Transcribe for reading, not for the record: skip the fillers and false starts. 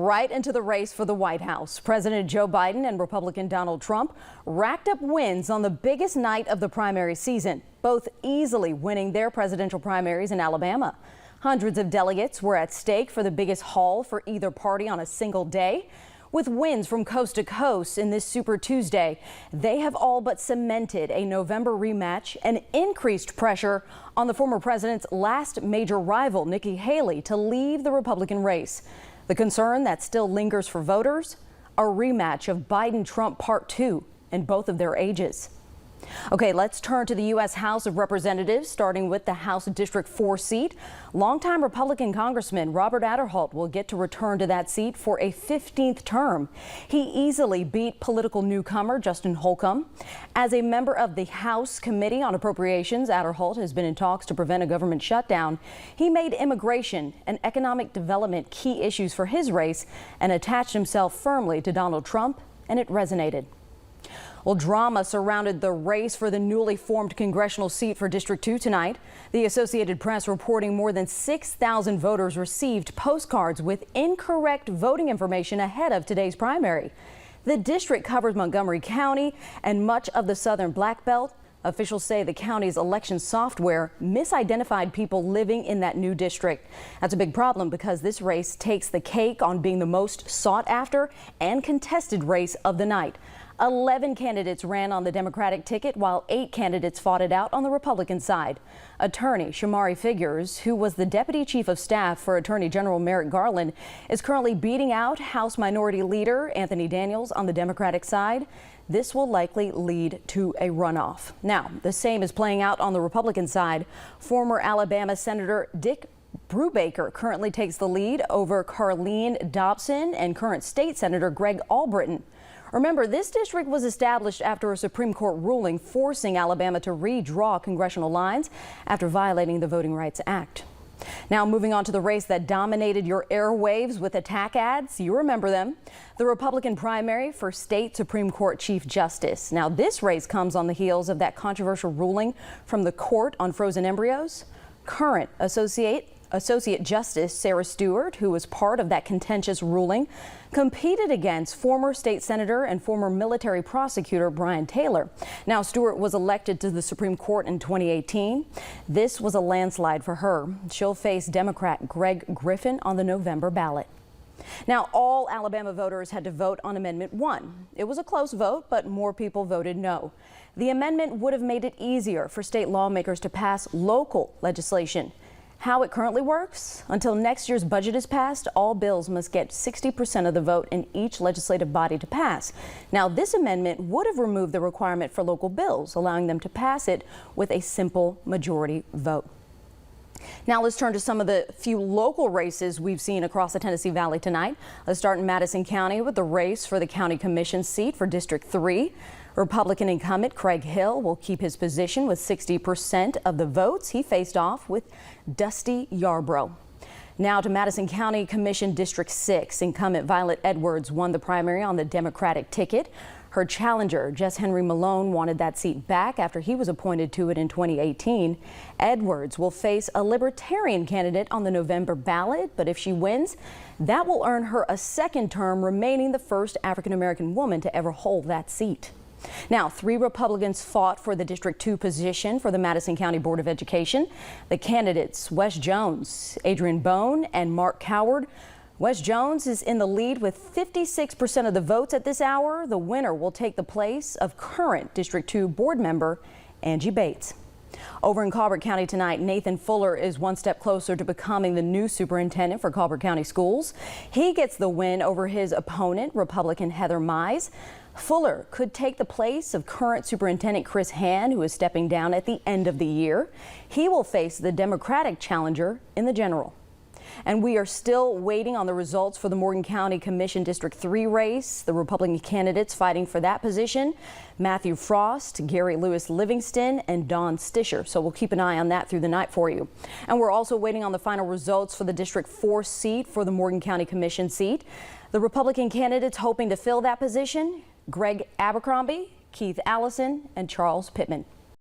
right into the race for the White House. President Joe Biden and Republican Donald Trump racked up wins on the biggest night of the primary season, both easily winning their presidential primaries in Alabama. Hundreds of delegates were at stake for the biggest haul for either party on a single day. With wins from coast to coast in this Super Tuesday, they have all but cemented a November rematch and increased pressure on the former president's last major rival, Nikki Haley, to leave the Republican race. The concern that still lingers for voters, a rematch of Biden-Trump Part 2 in both of their ages. Okay, let's turn to the U.S. House of Representatives, starting with the House District 4 seat. Longtime Republican Congressman Robert Aderholt will get to return to that seat for a 15th term. He easily beat political newcomer Justin Holcomb. As a member of the House Committee on Appropriations, Aderholt has been in talks to prevent a government shutdown. He made immigration and economic development key issues for his race and attached himself firmly to Donald Trump, and it resonated. Well, drama surrounded the race for the newly formed congressional seat for District 2 tonight. The Associated Press reporting more than 6,000 voters received postcards with incorrect voting information ahead of today's primary. The district covers Montgomery County and much of the southern Black Belt. Officials say the county's election software misidentified people living in that new district. That's a big problem because this race takes the cake on being the most sought after and contested race of the night. 11 candidates ran on the Democratic ticket, while 8 candidates fought it out on the Republican side. Attorney Shamari Figures, who was the deputy chief of staff for Attorney General Merrick Garland, is currently beating out House Minority Leader Anthony Daniels on the Democratic side. This will likely lead to a runoff. Now, the same is playing out on the Republican side. Former Alabama Senator Dick Brubaker currently takes the lead over Carleen Dobson and current state Senator Greg Albritton. Remember, this district was established after a Supreme Court ruling forcing Alabama to redraw congressional lines after violating the Voting Rights Act. Now, moving on to the race that dominated your airwaves with attack ads. You remember them. The Republican primary for state Supreme Court Chief Justice. Now, this race comes on the heels of that controversial ruling from the court on frozen embryos. Current Associate Justice Sarah Stewart, who was part of that contentious ruling, competed against former state senator and former military prosecutor Brian Taylor. Now, Stewart was elected to the Supreme Court in 2018. This was a landslide for her. She'll face Democrat Greg Griffin on the November ballot. Now, all Alabama voters had to vote on Amendment 1. It was a close vote, but more people voted no. The amendment would have made it easier for state lawmakers to pass local legislation. How it currently works? Until next year's budget is passed, all bills must get 60% of the vote in each legislative body to pass. Now, this amendment would have removed the requirement for local bills, allowing them to pass it with a simple majority vote. Now, let's turn to some of the few local races we've seen across the Tennessee Valley tonight. Let's start in Madison County with the race for the county commission seat for District 3. Republican incumbent Craig Hill will keep his position with 60% of the votes. He faced off with Dusty Yarbrough. Now to Madison County Commission District 6. Incumbent Violet Edwards won the primary on the Democratic ticket. Her challenger, Jess Henry Malone, wanted that seat back after he was appointed to it in 2018. Edwards will face a Libertarian candidate on the November ballot, but if she wins, that will earn her a second term, remaining the first African-American woman to ever hold that seat. Now, 3 Republicans fought for the District 2 position for the Madison County Board of Education. The candidates, Wes Jones, Adrian Bone, and Mark Coward. Wes Jones is in the lead with 56% of the votes at this hour. The winner will take the place of current District 2 board member Angie Bates. Over in Colbert County tonight, Nathan Fuller is one step closer to becoming the new superintendent for Colbert County Schools. He gets the win over his opponent, Republican Heather Mize. Fuller could take the place of current superintendent Chris Hand, who is stepping down at the end of the year. He will face the Democratic challenger in the general. And we are still waiting on the results for the Morgan County Commission District 3 race. The Republican candidates fighting for that position: Matthew Frost, Gary Lewis Livingston, and Don Stisher. So we'll keep an eye on that through the night for you. And we're also waiting on the final results for the District 4 seat for the Morgan County Commission seat. The Republican candidates hoping to fill that position: Greg Abercrombie, Keith Allison, and Charles Pittman.